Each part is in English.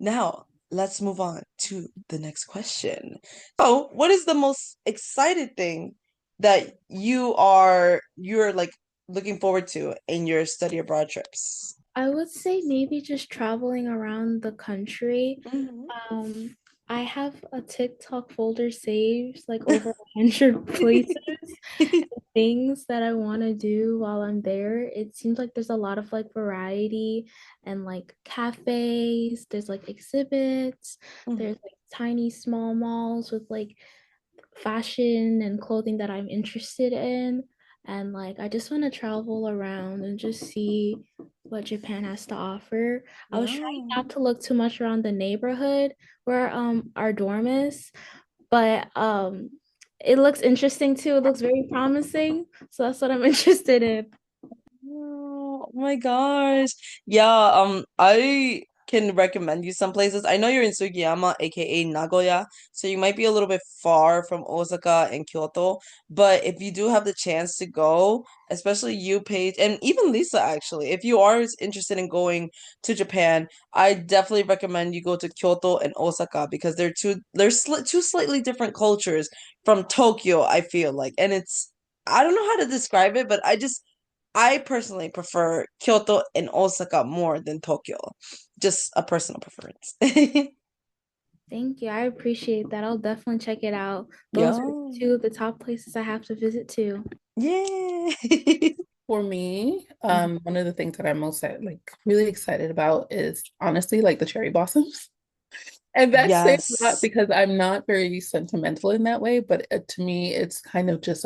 now let's move on to the next question. So, what is the most excited thing that you're like looking forward to in your study abroad trips? I would say maybe just traveling around the country. Mhm. Um, I have a TikTok folder saved like over 100 places, things that I want to do while I'm there. It seems like there's a lot of like variety and like cafes, there's like exhibits, Mhm. there's like tiny small malls with like fashion and clothing that I'm interested in. And like, I just want to travel around and just see what Japan has to offer. I was trying Yeah. not to look too much around the neighborhood where our dorm is, but it looks interesting too. It looks very promising. So that's what I'm interested in. Oh my gosh. Yeah, I can recommend you some places. I know you're in Sugiyama, aka Nagoya, so you might be a little bit far from Osaka and Kyoto, but if you do have the chance to go, especially you, Paige, and even Lisa, actually, if you are interested in going to Japan, I definitely recommend you go to Kyoto and Osaka because they're two slightly different cultures from Tokyo, I feel like. And I don't know how to describe it, but I personally prefer Kyoto and Osaka more than Tokyo. Just a personal preference. Thank you. I appreciate that. I'll definitely check it out. Those are Yeah. two of the top places I have to visit too. Yay. For Me, one of the things that I'm most really excited about is honestly like the cherry blossoms. And that's saying a lot Yes. because I'm not very sentimental in that way, but to me, it's kind of just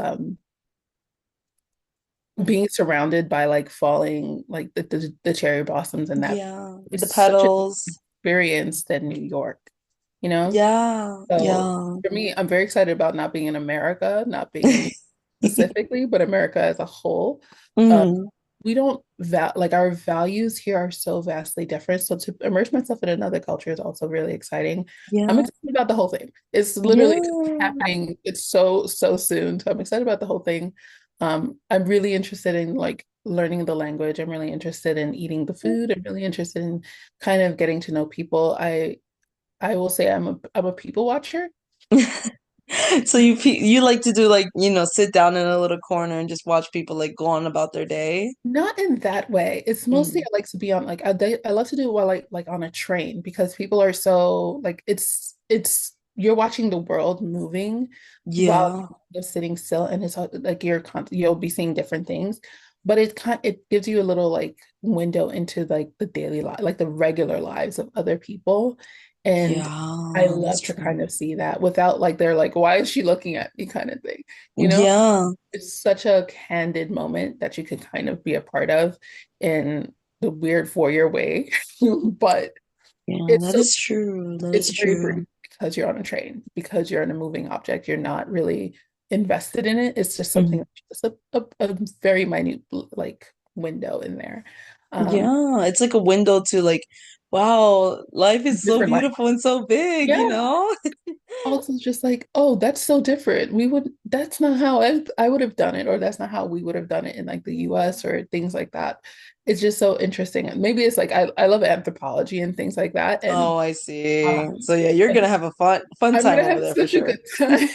being surrounded by like falling like the cherry blossoms and that Yeah. With the is such an petals. experience than New York, you know? Yeah. So Yeah. for me, I'm very excited about not being in America, not being in specifically, but America as a whole. Uh, Hmm. we don't like our values here are so vastly different. So to immerse myself in another culture is also really exciting. I'm Yeah. excited about the whole thing. It's literally Yeah. happening. It's so soon. So I'm excited about the whole thing. I'm really interested in like learning the language. I'm really interested in eating the food. I'm really interested in kind of getting to know people. I will say I'm a people watcher. So you like to do like, sit down in a little corner and just watch people like go on about their day? Not in that way. It's mostly Mm. I like to be on like I love to do it while like on a train because people are so like it's you're watching the world moving while Yeah. you're sitting still and it's like you'll be seeing different things, but it gives you a little like window into like the daily life, like the regular lives of other people. And I Yeah, that's love to true. kind of see that without like they're like, why is she looking at me kind of thing, you know? Yeah. It's such a candid moment that you could kind of be a part of in the weird four-year way. But Yeah, it's that so is true. That it's is very brief true. because you're on a train, because you're in a moving object. You're not really invested in it. It's just something Mhm. that's just a very minute like window in there. Um, Yeah, it's like a window to like, wow, life is so Different life. beautiful and so big, you Yeah. know? Also just like, oh, that's so different. That's not how I would have done it, or that's not how we would have done it in like the US or things like that. It's just so interesting. Maybe it's like I love anthropology and things like that. And Oh, I see. um, So yeah, you're gonna have a fun I'm time gonna over have there for such a sure. good time.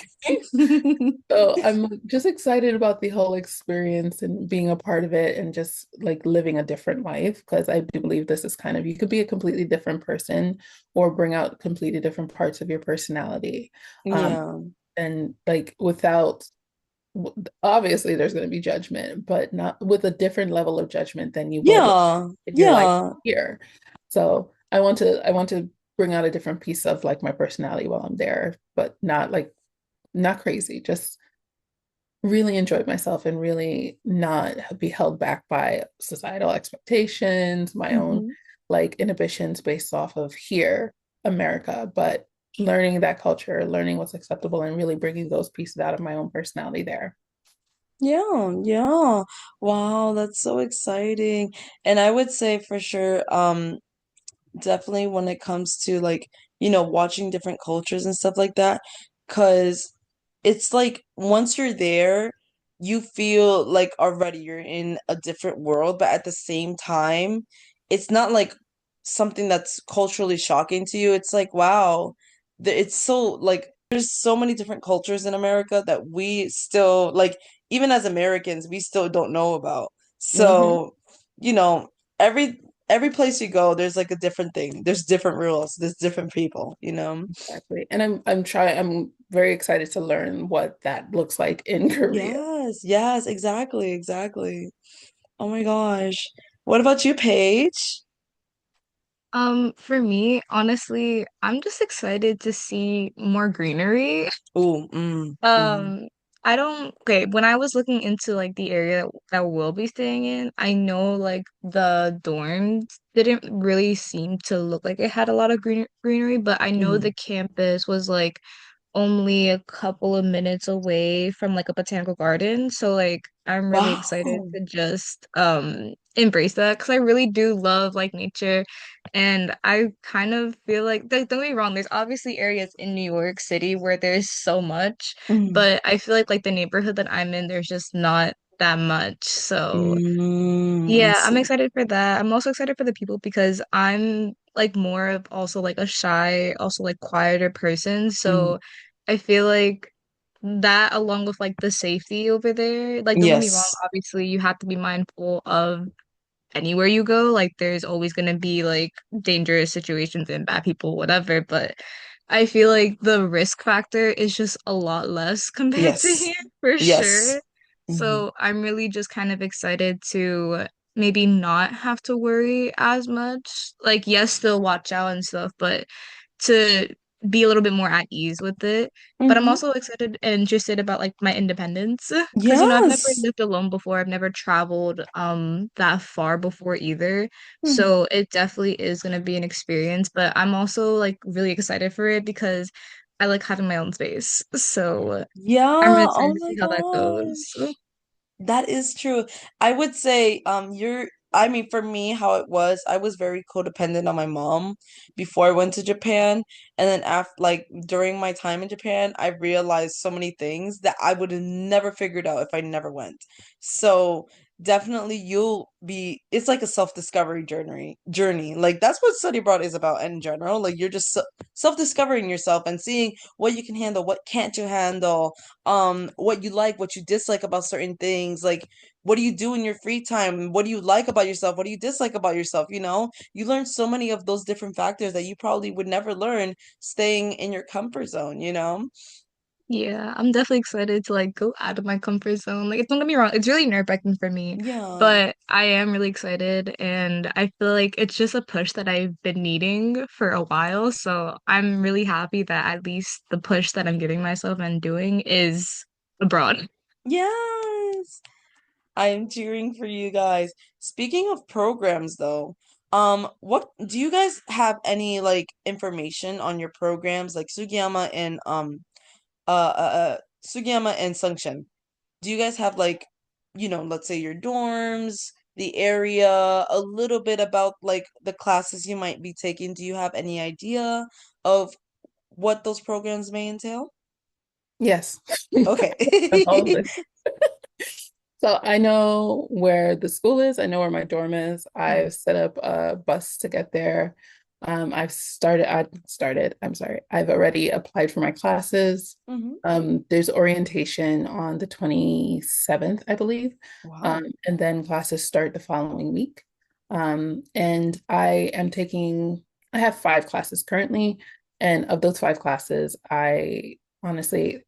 So I'm just excited about the whole experience and being a part of it and just like living a different life because I do believe this is kind of you could be a completely different person or bring out completely different parts of your personality. Um, Yeah. and like without obviously there's going to be judgment, but not with a different level of judgment than you would Yeah. if you're like Yeah. here. So I want to bring out a different piece of like my personality while I'm there, but not crazy, just really enjoy myself and really not be held back by societal expectations, my own Hmm. like inhibitions based off of here, America, but learning that culture, learning what's acceptable, and really bringing those pieces out of my own personality there. Yeah, yeah. Wow, that's so exciting. And I would say for sure, definitely when it comes to like, watching different cultures and stuff like that, because it's like once you're there, you feel like already you're in a different world, but at the same time, it's not like something that's culturally shocking to you, it's like, wow, it's so like there's so many different cultures in America that we still like, even as Americans, we still don't know about. Hmm. So, you know, every every place you go, there's like a different thing. There's different rules. There's different people, you know? Exactly. And I'm very excited to learn what that looks like in Korea. Yes, yes, exactly, exactly. Oh my gosh. What about you, Paige? For me, honestly, I'm just excited to see more greenery. Oh, Um, I don't, okay, when I was looking into like the area that we'll be staying in, I know like the dorms didn't really seem to look like it had a lot of greenery, but I know mm. the campus was like only a couple of minutes away from like a botanical garden. So like I'm really excited Wow. to just embrace that because I really do love like nature and I kind of feel like don't get me wrong, there's obviously areas in New York City where there's so much, Mm, but I feel like the neighborhood that I'm in, there's just not that much. So I yeah, I'm see. excited for that. I'm also excited for the people because I'm like more of also like a shy, also like quieter person. Mm, So I feel like that along with like the safety over there, like don't get me wrong, yes. obviously you have to be mindful of anywhere you go. Like there's always gonna be like dangerous situations and bad people, whatever. But I feel like the risk factor is just a lot less compared to Yes. here for Yes. sure. Hmm. So I'm really just kind of excited to maybe not have to worry as much. Like, yes, still watch out and stuff, but to be a little bit more at ease with it. But I'm Hmm. also excited and interested about like my independence because I've never Yes. lived alone before. I've never traveled that far before either. Hmm. So it definitely is going to be an experience, but I'm also like really excited for it because I like having my own space. So I'm really Yeah. Oh excited to my see how that goes. gosh. That is true. I would say, I mean, for me, how it was, I was very codependent on my mom before I went to Japan. And then after, like, during my time in Japan, I realized so many things that I would have never figured out if I never went. So definitely it's like a self-discovery journey. Like, that's what study abroad is about in general. Like, you're just self-discovering yourself and seeing what you can handle, what can't you handle, what you like, what you dislike about certain things, like what do you do in your free time, what do you like about yourself, what do you dislike about yourself, you learn so many of those different factors that you probably would never learn staying in your comfort zone. Yeah, I'm definitely excited to like go out of my comfort zone. Like, don't get me wrong, it's really nerve-wracking for me, Yeah. but I am really excited and I feel like it's just a push that I've been needing for a while. So I'm really happy that at least the push that I'm giving myself and doing is abroad. Yes, I am cheering for you guys. Speaking of programs though, what do you guys have any like information on your programs like Sugiyama and Sungshin? Do you guys have like, let's say your dorms, the area, a little bit about like the classes you might be taking? Do you have any idea of what those programs may entail? Yes. Okay. All of it. So I know where the school is. I know where my dorm is. Mm, I've set up a bus to get there. I'm sorry. I've already applied for my classes. hmm. There's orientation on the 27th, I believe. Wow. And then classes start the following week. And I have 5 classes currently. And of those 5 classes, I honestly,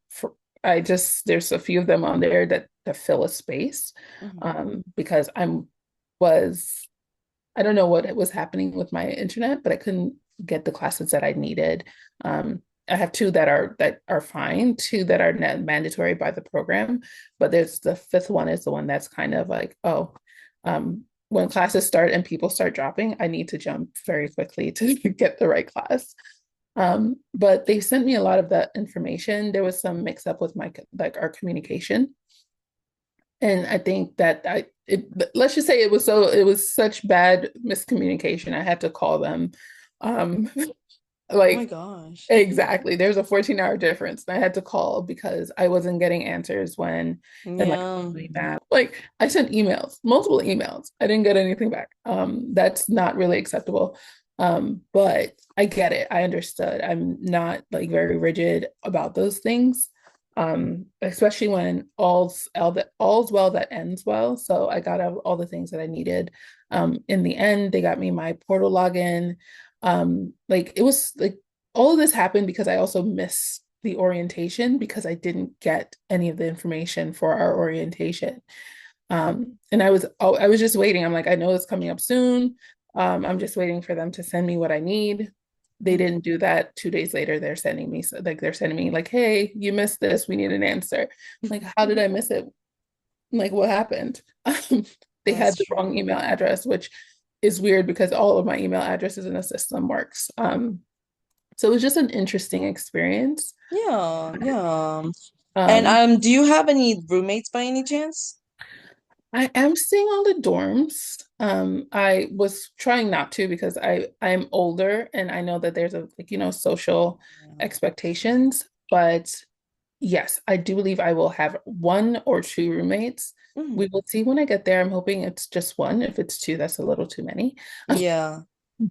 there's a few of them on there that fill a space, Hmm. because was I don't know what was happening with my internet, but I couldn't get the classes that I needed. I have two that are fine, two that are mandatory by the program, but there's the fifth one is the one that's kind of like, oh, when classes start and people start dropping, I need to jump very quickly to get the right class. But they sent me a lot of that information. There was some mix up with our communication. And I think that let's just say it was such bad miscommunication. I had to call them. Um, Oh my like gosh. exactly. There's a 14-hour difference. And I had to call because I wasn't getting answers and like Yeah. really bad. Like I sent emails, multiple emails. I didn't get anything back. That's not really acceptable. But I get it. I understood. I'm not like very rigid about those things. Especially when all's well that ends well. So I got all the things that I needed. In the end, they got me my portal login. Like it was like all of this happened because I also missed the orientation because I didn't get any of the information for our orientation. And I was just waiting. I'm like, I know it's coming up soon. I'm just waiting for them to send me what I need. They didn't do that. 2 days later, they're sending me like, hey, you missed this. We need an answer. I'm like, how did I miss it? I'm like, what happened? They That's had the wrong email true. address, which is weird because all of my email addresses in the system works. So it was just an interesting experience. Yeah, yeah. And Um, do you have any roommates by any chance? I am seeing all the dorms. I was trying not to because I'm older and I know that there's a like, social expectations, but yes, I do believe I will have one or two roommates. We Mhm. will see when I get there. I'm hoping it's just one. If it's two, that's a little too many. Yeah, yeah,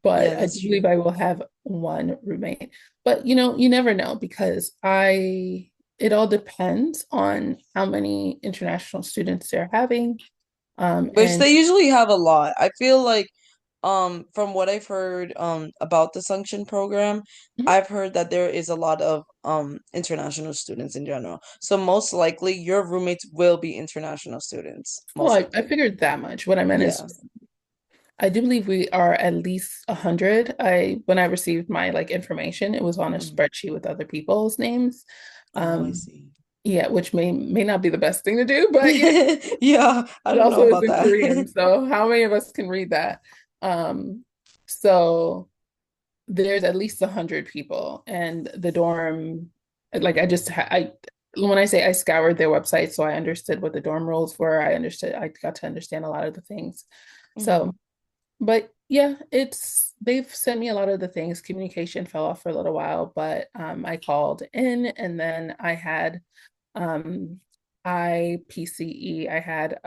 But I that's do believe true. I will have one roommate. But you never know because it all depends on how many international students they're having. Which And they usually have a lot. I feel like from what I've heard about the Sunction program, Mhm. I've heard that there is a lot of international students in general. So most likely your roommates will be international students, Oh, most I likely. figured that much. What I meant is Yeah. I do believe we are at least 100. When I received my like information, it was on a Mhm. spreadsheet with other people's names. Oh, I Um, see. yeah, which may not be the best thing to do, but Yeah, I it don't know also is about in that. Korean. So how many of us can read that? Um, so there's at least 100 people, and the dorm, like I when I say I scoured their website, so I understood what the dorm rules were. I got to understand a lot of the things. Mhm. So, but yeah, they've sent me a lot of the things. Communication fell off for a little while, but I called in, and then I had um, I had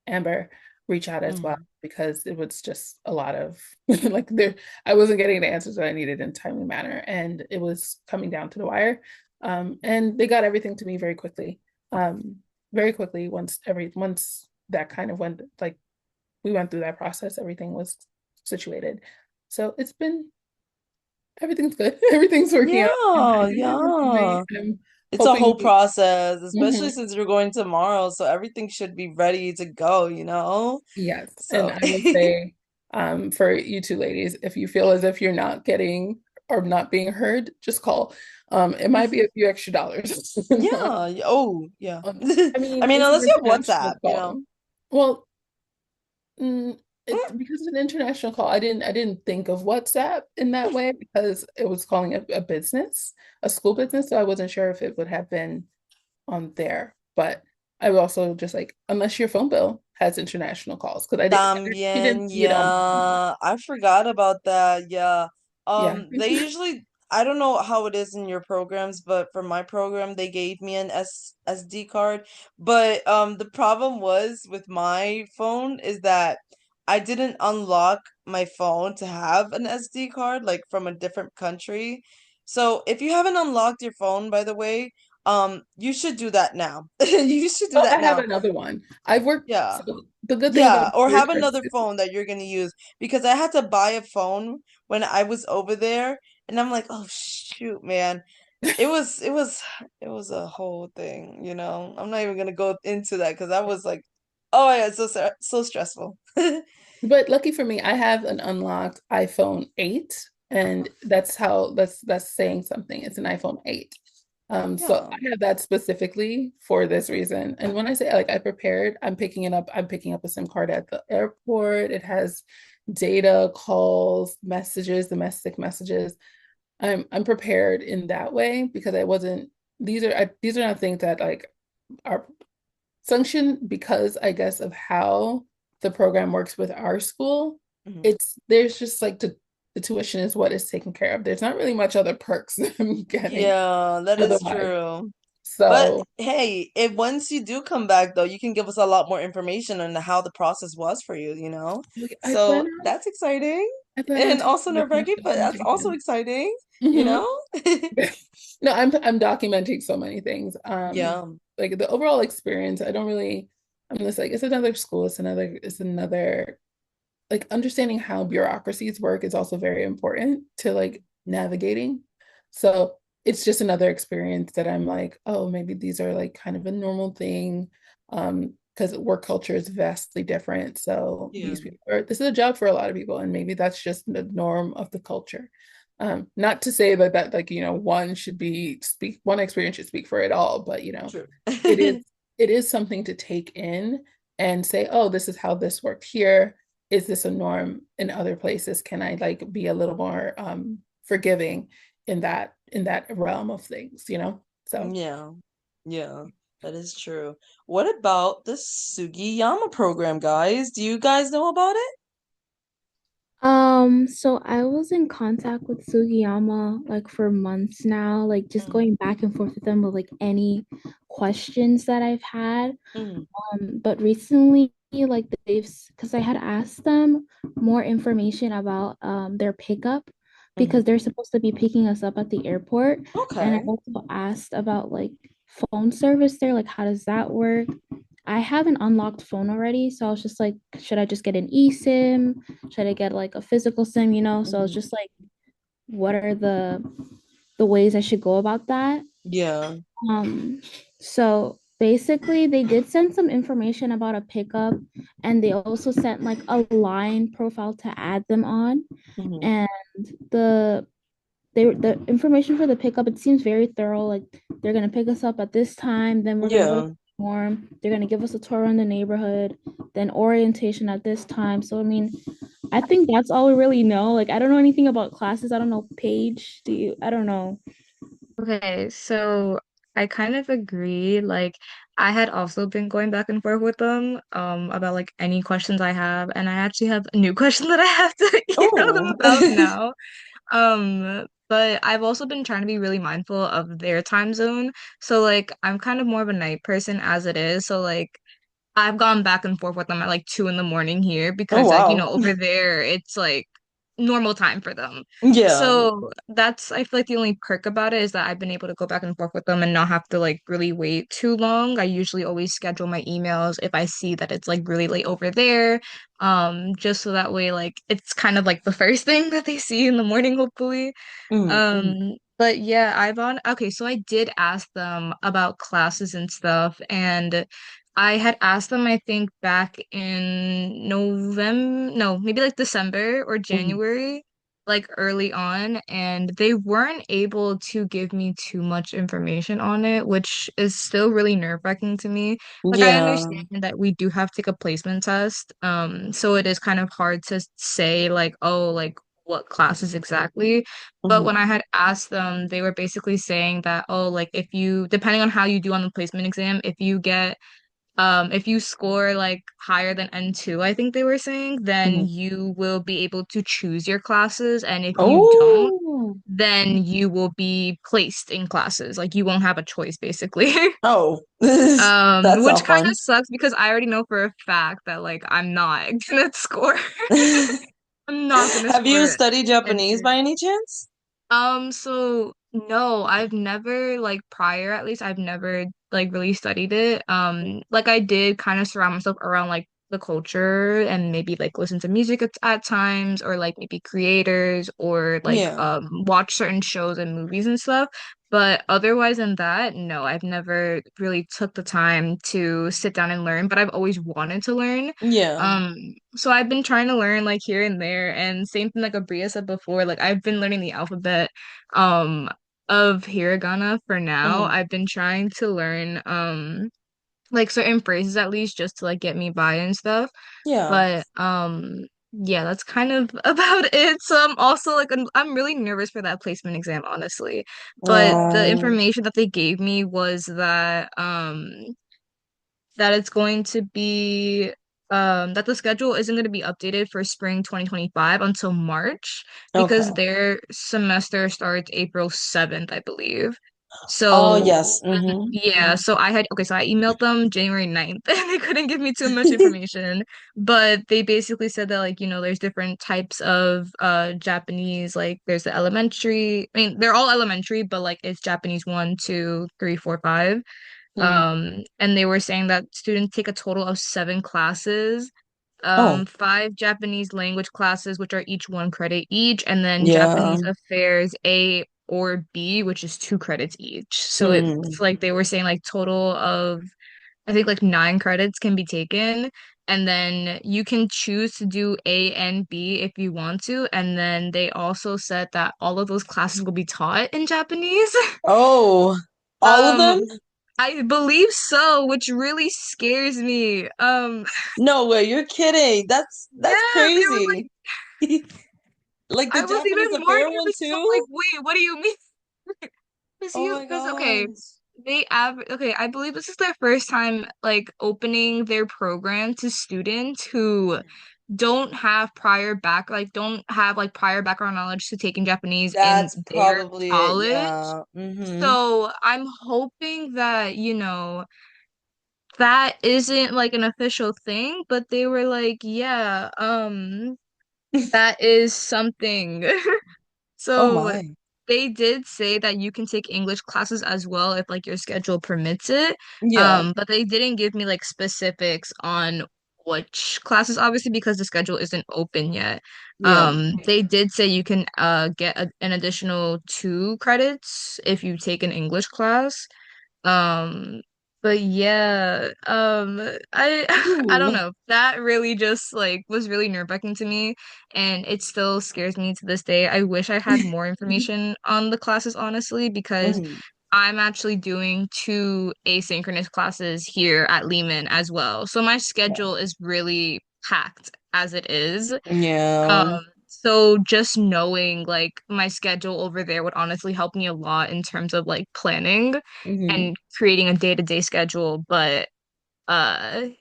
Amber reach out as well Mhm. because it was just a lot of like there I wasn't getting the answers that I needed in a timely manner and it was coming down to the wire. And they got everything to me very quickly. Um, Very quickly once that kind of went like we went through that process, everything was situated. So everything's good. Everything's working out. And I Yeah, do have a roommate. yeah. I'm It's a hoping whole process, especially Mhm. since you're going tomorrow, so everything should be ready to go, you know? Yes. And So, I will say, for you two ladies, if you feel as if you're not getting or not being heard, just call. It might be a few extra dollars. yeah. Oh, yeah. Um, I I mean, mean, it's an unless you have international WhatsApp, you call. know? Well, because it's an international call, I didn't think of WhatsApp in that way because it was calling a business, a school business. So I wasn't sure if it would have been on there. But I would also just like, unless your phone bill has international calls, because I actually didn't También, see it on my phone bill. yeah. I forgot about that. Yeah. Yeah. They usually, I don't know how it is in your programs, but for my program, they gave me an SD card. But the problem was with my phone is that I didn't unlock my phone to have an SD card, like from a different country. So if you haven't unlocked your phone, by the way, you should do that now. You should do Oh, that I have now. another one. I've worked, Yeah. so the good thing about Yeah, or your have card another is, phone that you're gonna use because I had to buy a phone when I was over there and I'm like, "Oh shoot, man. It was a whole thing, you know. I'm not even gonna go into that because I was like, oh yeah, it's so stressful." but lucky for me, I have an unlocked iPhone 8, and that's saying something. It's an iPhone 8. So Yeah. I have that specifically for this reason. And when I say like I prepared, I'm picking up a SIM card at the airport. It has data, calls, messages, domestic messages. I'm prepared in that way because I wasn't these are not things that like are sanctioned because I guess of how the program works with our school. Mhm. It's there's just like the tuition is what is taken care of. There's not really much other perks that I'm getting Yeah, that is otherwise. true. But So hey, if once you do come back though, you can give us a lot more information on how the process was for you, you know? I plan So that's exciting. I thought you were and talking also about my nerve-wracking, but that's also documentation. exciting, you Hmm. know? No, I'm documenting so many things. Yeah. Like the overall experience, I don't really, I'm just like, it's another school, it's another like understanding how bureaucracies work is also very important to like navigating. So it's just another experience that I'm like, oh, maybe these are like kind of a normal thing. Because work culture is vastly different. So Yeah. these people are, this is a job for a lot of people, and maybe that's just the norm of the culture. Not to say that like, one should be speak, one experience should speak for it all, but True. it is it is something to take in and say, oh, this is how this worked here. Is this a norm in other places? Can I like be a little more forgiving in that realm of things? So Yeah. Yeah, that is true. What about the Sugiyama program, guys? Do you guys know about it? So I was in contact with Sugiyama like for months now, like just Mm, going back and forth with them with like any questions that I've had. mm, But recently, like because I had asked them more information about their pickup mm. because they're supposed to be picking us up at the airport. And I Okay. also asked about like phone service there, like how does that work? I have an unlocked phone already, so I was just like, should I just get an eSIM? Should I get like a physical SIM, you know? So I was Mhm. just like, what are the ways I should go about that? Yeah. Um, so basically, they did send some information about a pickup, and they also sent like a line profile to add them on. Hmm. And the the information for the pickup, it seems very thorough. Like they're gonna pick us up at this time, then we're gonna go to Yeah. the dorm. They're gonna give us a tour around the neighborhood, then orientation at this time. So I mean, I think that's all we really know. Like I don't know anything about classes. I don't know Paige. Do you? I don't know. Okay, so I kind of agree. Like, I had also been going back and forth with them about like any questions I have, and I actually have a new question that I have to email them Oh. about now. But I've also been trying to be really mindful of their time zone. So like I'm kind of more of a night person as it is. So like I've gone back and forth with them at like 2 in the morning here Oh, because like, wow. over there it's like normal time for them. Yeah. So that's I feel like the only perk about it is that I've been able to go back and forth with them and not have to like really wait too long. I usually always schedule my emails if I see that it's like really late over there. Just so that way like it's kind of like the first thing that they see in the morning, hopefully. Mm, mm, But yeah, okay, so I did ask them about classes and stuff, and I had asked them, I think, back in November, no, maybe like December or mm. January, like early on, and they weren't able to give me too much information on it, which is still really nerve-wracking to me. Like I Yeah. understand that we do have to take a placement test, so it is kind of hard to say like, oh, like what classes exactly. But Hmm. when I had asked them, they were basically saying that, oh, like if you, depending on how you do on the placement exam, if you score like higher than N2, I think they were saying, then Hmm. you will be able to choose your classes. And if you don't, Oh. then you will be placed in classes. Like you won't have a choice, basically. Oh. That's Which not kind fun. of sucks because I already know for a fact that like I'm not gonna score. I'm not gonna Have you score studied Japanese N2. by any chance? So no, I've never like prior at least I've never like really studied it. Like I did kind of surround myself around like the culture and maybe like listen to music at times or like maybe creators or like Yeah. watch certain shows and movies and stuff. But otherwise than that, no, I've never really took the time to sit down and learn, but I've always wanted to learn. Yeah. So I've been trying to learn like here and there, and same thing like Abreya said before, like I've been learning the alphabet um of hiragana for now. Hmm. I've been trying to learn like certain phrases at least just to like get me by and stuff. Yeah. But yeah, that's kind of about it. So I'm also like I'm really nervous for that placement exam, honestly. But the Oh. information that they gave me was that it's going to be that the schedule isn't going to be updated for spring 2025 until March Okay. because their semester starts April 7th, I believe. Oh, So yes. Mm-hmm. yeah, so I emailed them January 9th and they couldn't give me too much information. But they basically said that like, there's different types of Japanese, like there's the elementary. I mean, they're all elementary, but like it's Japanese 1, 2, 3, 4, 5. Mm-hmm. And they were saying that students take a total of 7 classes, Oh, 5 Japanese language classes, which are each 1 credit each, and then yeah. Japanese affairs A or B, which is 2 credits each. So it's Hmm. like they were saying like total of I think like 9 credits can be taken. And then you can choose to do A and B if you want to. And then they also said that all of those classes will be taught in Japanese. Oh, all of them? Um, I believe so, which really scares me. No way, you're kidding. That's Yeah, they were like, crazy. Like the I was Japanese even more affair one nervous. 'Cause I'm like, too? wait, what do you mean? Oh my Because okay, gosh. okay, I believe this is their first time like opening their program to students who don't have like prior background knowledge to taking Japanese in That's their probably it. college. Yeah. Mm-hmm. So I'm hoping that, that isn't like an official thing, but they were like, yeah, that is something. Oh So my. they did say that you can take English classes as well if like your schedule permits it. Yeah. But they didn't give me like specifics on which classes, obviously, because the schedule isn't open yet. Yeah. They did say you can get an additional 2 credits if you take an English class. Um, but yeah, I I don't Ooh. know. That really just like was really nerve-wracking to me, and it still scares me to this day. I wish I had more information on the classes, honestly, because Mhm. I'm actually doing 2 asynchronous classes here at Lehman as well. So my schedule is really packed as it is. Yeah. So just knowing like my schedule over there would honestly help me a lot in terms of like planning Hmm. and creating a day-to-day schedule. But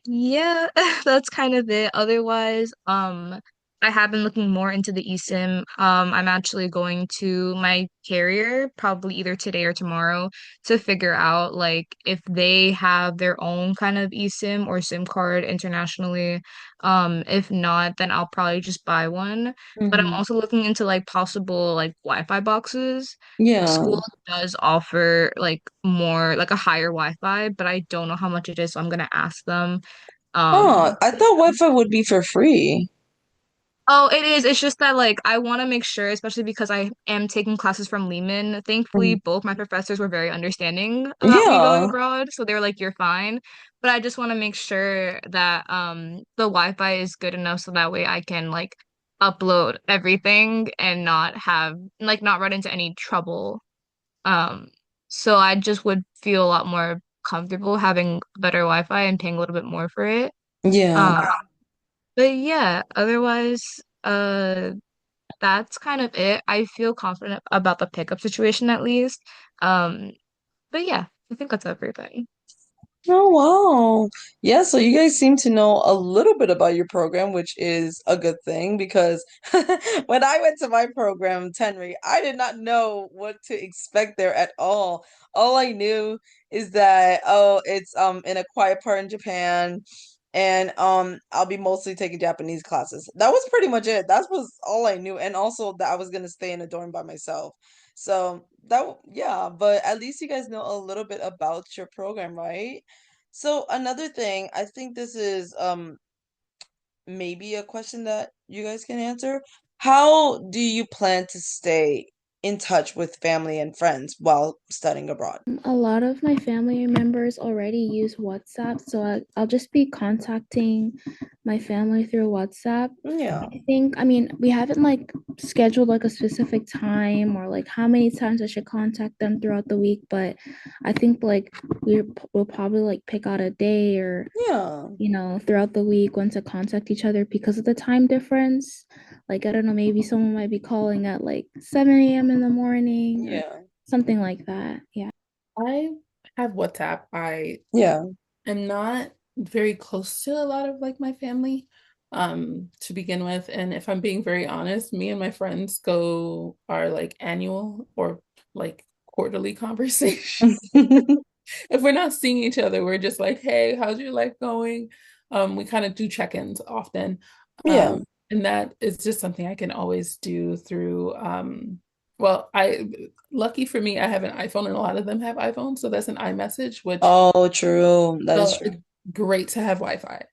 yeah, that's kind of it. Otherwise, I have been looking more into the eSIM. I'm actually going to my carrier probably either today or tomorrow to figure out like if they have their own kind of eSIM or SIM card internationally. If not, then I'll probably just buy one. But I'm Hmm. also looking into like possible like Wi-Fi boxes. Yeah. School does offer like more like a higher Wi-Fi, but I don't know how much it is, so I'm gonna ask them. Oh, I But thought Wi-Fi would be for free. oh, it is. It's just that like I want to make sure, especially because I am taking classes from Lehman. Thankfully, Mhm. both my professors were very understanding about me going Yeah. abroad, so they were like, "You're fine." But I just want to make sure that the Wi-Fi is good enough so that way I can like upload everything and not run into any trouble. Um, so I just would feel a lot more comfortable having better Wi-Fi and paying a little bit more for it. Yeah. Um, but yeah, otherwise, that's kind of it. I feel confident about the pickup situation at least. Um, but yeah, I think that's everything. Oh, wow. Yeah, so you guys seem to know a little bit about your program, which is a good thing because when I went to my program, Tenry, I did not know what to expect there at all. All I knew is that, oh, it's in a quiet part in Japan, and I'll be mostly taking Japanese classes. That was pretty much it. That was all I knew, and also that I was gonna stay in a dorm by myself. So yeah, but at least you guys know a little bit about your program, right? So another thing, I think this is maybe a question that you guys can answer. How do you plan to stay in touch with family and friends while studying abroad? A lot of my family members already use WhatsApp, so I'll just be contacting my family through WhatsApp. Yeah. I mean, we haven't like scheduled like a specific time or like how many times I should contact them throughout the week, but I think like we'll probably like pick out a day or Yeah. throughout the week when to contact each other because of the time difference. Like, I don't know, maybe someone might be calling at like 7 a.m. in the morning or Yeah. something like that. Yeah. I have WhatsApp. I Yeah. am not very close to a lot of like my family to begin with. And if I'm being very honest, me and my friends go our like annual or like quarterly conversation. If we're not seeing each other, we're just like, hey, how's your life going? We kind of do check-ins often. Yeah. And that is just something I can always do through well, I lucky for me, I have an iPhone and a lot of them have iPhones, so that's an iMessage, which Oh, true. That is well, true. it's great to have Wi-Fi.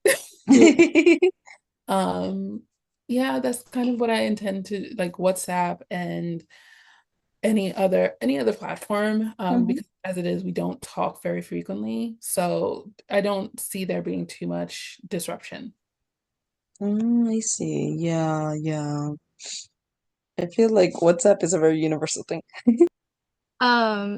Um, yeah, that's kind of what I intend to like WhatsApp and any other platform Mhm. because as it is we don't talk very frequently, so I don't see there being too much disruption. I see. Yeah, yeah. I feel like WhatsApp is a very universal thing.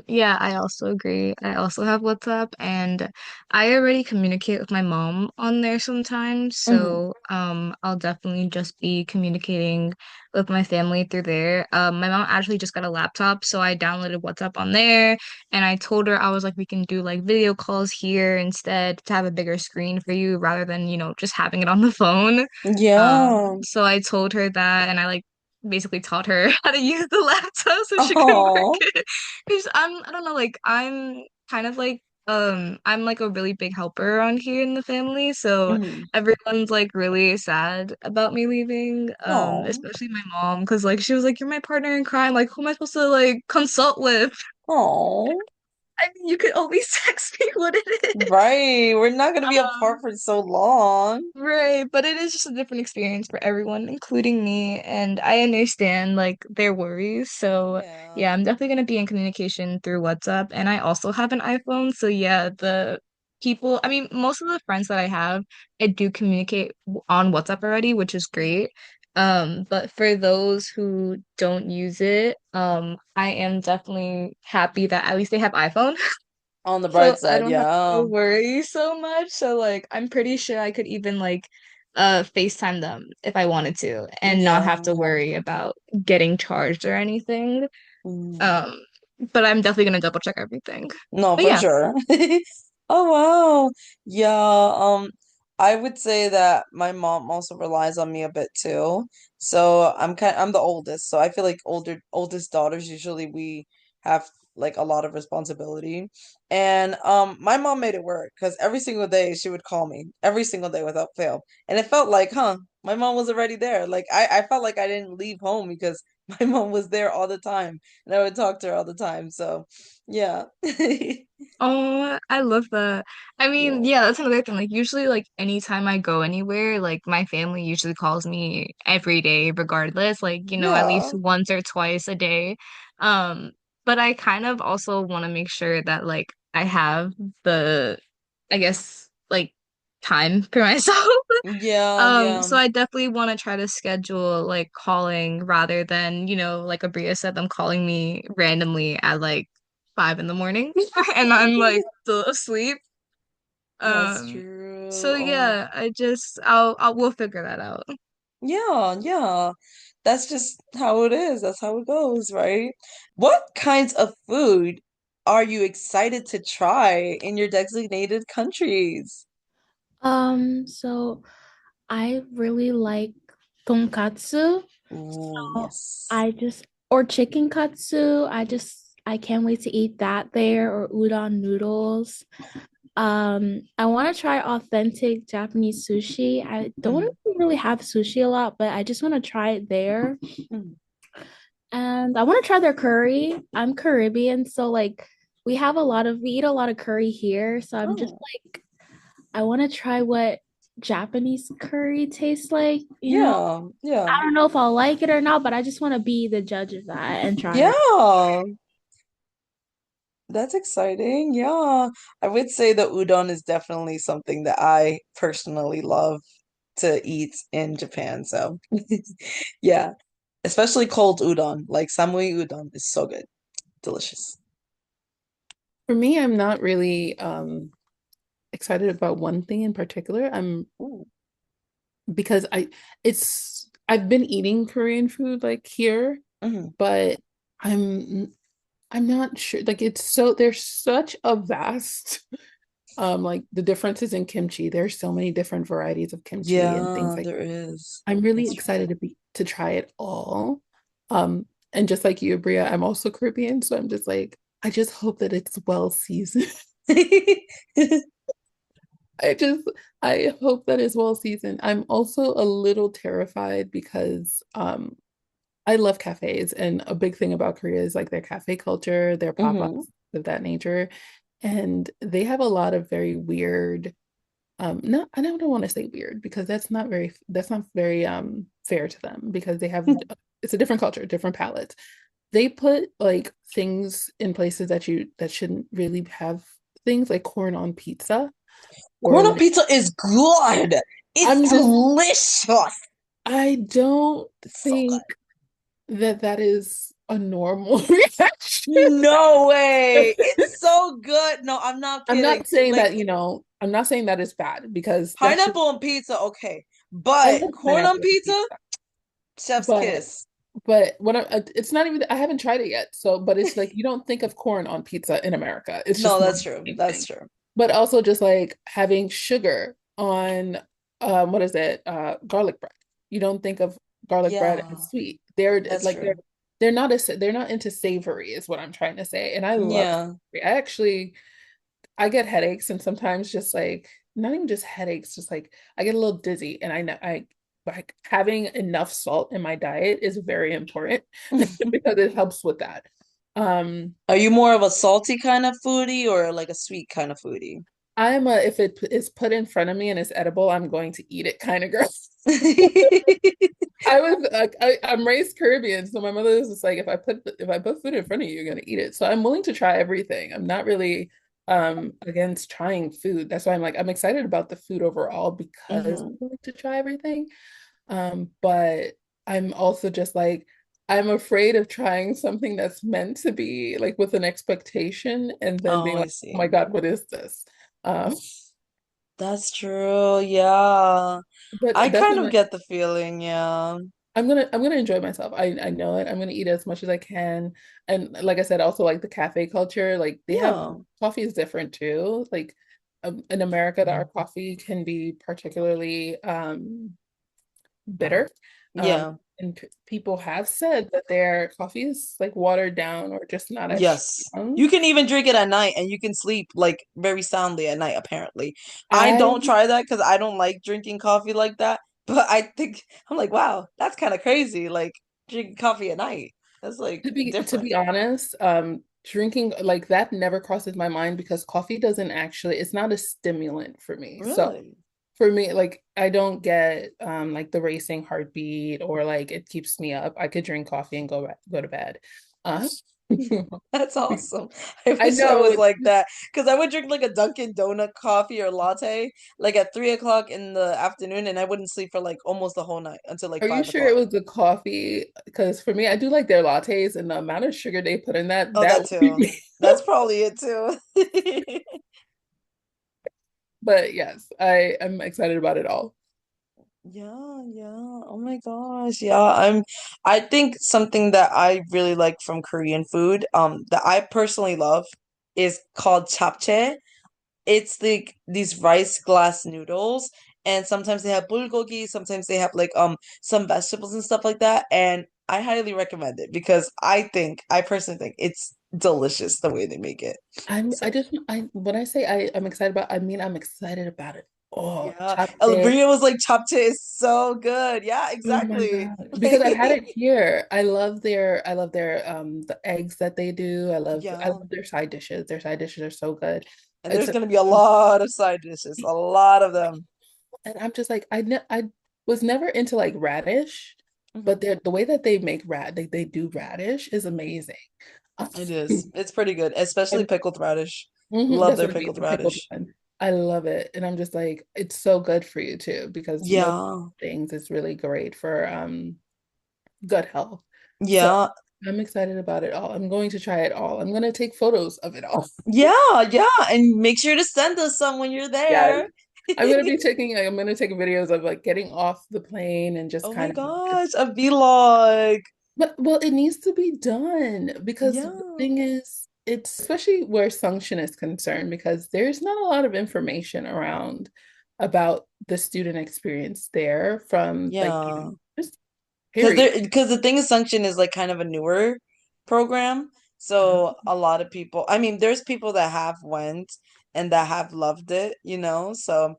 Yeah, I also agree. I also have WhatsApp and I already communicate with my mom on there sometimes. Hmm. So, I'll definitely just be communicating with my family through there. My mom actually just got a laptop, so I downloaded WhatsApp on there and I told her I was like, we can do like video calls here instead to have a bigger screen for you rather than, just having it on the phone. Yeah. So I told her that and I like basically taught her how to use the laptop so she could work Oh. it. Because I don't know, like I'm kind of like I'm like a really big helper around here in the family, so Hmm. everyone's like really sad about me leaving, Oh. especially my mom, because like she was like, "You're my partner in crime, like who am I supposed to like consult with?" Oh. I mean, you could always text me what it is. Right. We're not gonna be Um, apart for so long. Right, but it is just a different experience for everyone, including me, and I understand like their worries. So Yeah. yeah, I'm definitely gonna be in communication through WhatsApp, and I also have an iPhone. So yeah, the people, I mean, most of the friends that I have, I do communicate on WhatsApp already, which is great. But for those who don't use it, I am definitely happy that at least they have iPhone. On the So bright I side, don't have yeah. to worry so much. So like I'm pretty sure I could even like FaceTime them if I wanted to and not have Yeah. to worry about getting charged or anything. Mm. Um but I'm definitely gonna double check everything. No, But for yeah. sure. Oh wow. Yeah, I would say that my mom also relies on me a bit too. So I'm the oldest, so I feel like oldest daughters usually we have like a lot of responsibility. And my mom made it work because every single day she would call me, every single day without fail. And it felt like, huh, my mom was already there. Like I felt like I didn't leave home because my mom was there all the time and I would talk to her all the time. So yeah. Oh, I love that. I mean, Yeah. yeah, that's another thing. Like usually like anytime I go anywhere, like my family usually calls me every day regardless, like, at least Yeah. once or twice a day. Um, but I kind of also want to make sure that like I have the I guess like time for myself. Yeah, yeah. So I definitely want to try to schedule like calling rather than, like Abreya said, them calling me randomly at like 5 in the morning and I'm like still asleep. That's Um, true. so Oh. yeah, we'll figure that out. Yeah, yeah. That's just how it is. That's how it goes, right? What kinds of food are you excited to try in your designated countries? So I really like tonkatsu. Ooh, So yes. I just or chicken katsu. I can't wait to eat that there or udon noodles. I want to try authentic Japanese sushi. I don't Mm, really have sushi a lot, but I just want to try it there. mm. And I want to try their curry. I'm Caribbean, so like we eat a lot of curry here. So I'm just Oh, like I want to try what Japanese curry tastes like, yeah, yeah. I don't know if I'll like it or not, but I just want to be the judge of that and try it. Yeah, that's exciting. Yeah. I would say the udon is definitely something that I personally love to eat in Japan. So, yeah, especially cold udon, like samui udon is so good, delicious. For me, I'm not really excited about one thing in particular. I'm Ooh. because I've been eating Korean food like here, Hmm. but I'm I'm not sure. Like there's such a vast like the differences in kimchi. There's so many different varieties of kimchi and things Yeah, like there is. I'm really That's true. excited to try it all. And just like you, Bria, I'm also Caribbean, so I'm just like I just hope that it's well seasoned. I just I hope that it's well seasoned. I'm also a little terrified because I love cafes, and a big thing about Korea is like their cafe culture, their Hmm. pop-ups of that nature. And they have a lot of very weird, not I don't want to say weird because that's not very fair to them because they have it's a different culture, different palates. They put like things in places that shouldn't really have things like corn on pizza or Corn on like pizza is good. It's I'm just delicious. I don't It's so think good. that that is a normal reaction. No way. It's so good. No, I'm not I'm kidding. not saying Like that, I'm not saying that it's bad because that's just pineapple on pizza, okay. I But love corn on pineapple on pizza, pizza. chef's But kiss. what it's not even I haven't tried it yet. So, but it's like you don't think of corn on pizza in America. It's No, just not that's the true. same That's thing. true. But also just like having sugar on what is it? Garlic bread. You don't think of garlic bread Yeah, as sweet. They're that's like true. they're not into savory is what I'm trying to say. And I love Yeah. savory. I get headaches and sometimes just like not even just headaches, just like I get a little dizzy and I know I like having enough salt in my diet is very important because it helps with that. Um, Are you more of a salty kind of foodie or like a sweet kind of foodie? I'm a if it is put in front of me and it's edible, I'm going to eat it kind of girl. I was like I'm raised Caribbean, so my mother is just like if I put food in front of you, you're gonna eat it. So I'm willing to try everything. I'm not really against trying food. That's why I'm like I'm excited about the food overall because I'm Hmm. willing to try everything. But I'm also just like I'm afraid of trying something that's meant to be like with an expectation and then being Oh, I like, oh my see. God, what is this? Um, That's true. Yeah. but I that's kind not of my get the feeling, yeah. I'm gonna enjoy myself. I know it. I'm gonna eat as much as I can. And like I said, also like the cafe culture, like they have Yeah. coffee is different too. Like in America, that our coffee can be particularly bitter. Um, Yeah. and people have said that their coffee is like watered down or just not as Yes. strong. You can even drink it at night and you can sleep like very soundly at night, apparently. I I don't try that because I don't like drinking coffee like that. But I think I'm like, wow, that's kind of crazy. Like drinking coffee at night. That's like to different. be honest, drinking like that never crosses my mind because coffee doesn't actually, it's not a stimulant for me. So Really? for me, like I don't get like the racing heartbeat or like it keeps me up. I could drink coffee and go to bed. Uh, That's awesome. I I wish I know was it's like that because I would drink like a Dunkin' Donut coffee or latte like at 3 o'clock in the afternoon and I wouldn't sleep for like almost the whole night until like are you five sure it o'clock. was the coffee? Because for me, I do like their lattes and the amount of sugar they put in that, Oh, that that would be too. me. That's probably it too. But yes, I am excited about it all. Yeah, yeah. Oh my gosh. Yeah, I think something that I really like from Korean food, that I personally love is called japchae. It's like these rice glass noodles, and sometimes they have bulgogi, sometimes they have like some vegetables and stuff like that. And I highly recommend it because I personally think it's delicious the way they make it. So When I say I'm excited about, I mean I'm excited about it. Oh, yeah, chapte. Abreya was like japchae is so good. Yeah, Oh my exactly. God. Because I had it here. I love their the eggs that they do. I Yeah. love their side dishes. Their side dishes are so good. And It's there's gonna be a lot of side dishes, a lot of them. and I'm just like I was never into like radish, but Mhm. the way that they make they do radish is amazing. It is. It's pretty good, especially And pickled radish. mhm, Love that's their what I mean, pickled the pickled radish. one. I love it. And I'm just like, it's so good for you too, because most Yeah. things is really great for gut health. So Yeah. I'm excited about it all. I'm going to try it all. I'm going to take photos of it all. Yeah, yeah. And make sure to send us some when you're Yes. there. I'm going to take videos of like getting off the plane and just Oh my kind of gosh, a vlog. but well, it needs to be done because the Yeah. thing is, it's especially where Sunction is concerned, because there's not a lot of information around about the student experience there from like Yeah. just Because period. the thing is Sunction is like kind of a newer program. So a lot of people, I mean, there's people that have went and that have loved it, you know? So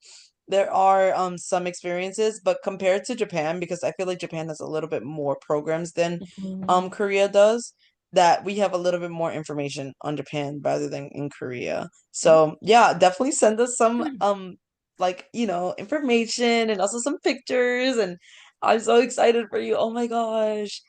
there are some experiences, but compared to Japan, because I feel like Japan has a little bit more programs than Mhm. Korea does, that we have a little bit more information on Japan rather than in Korea. So yeah, definitely send us some like, you know, information and also some pictures, and I'm so excited for you. Oh my gosh.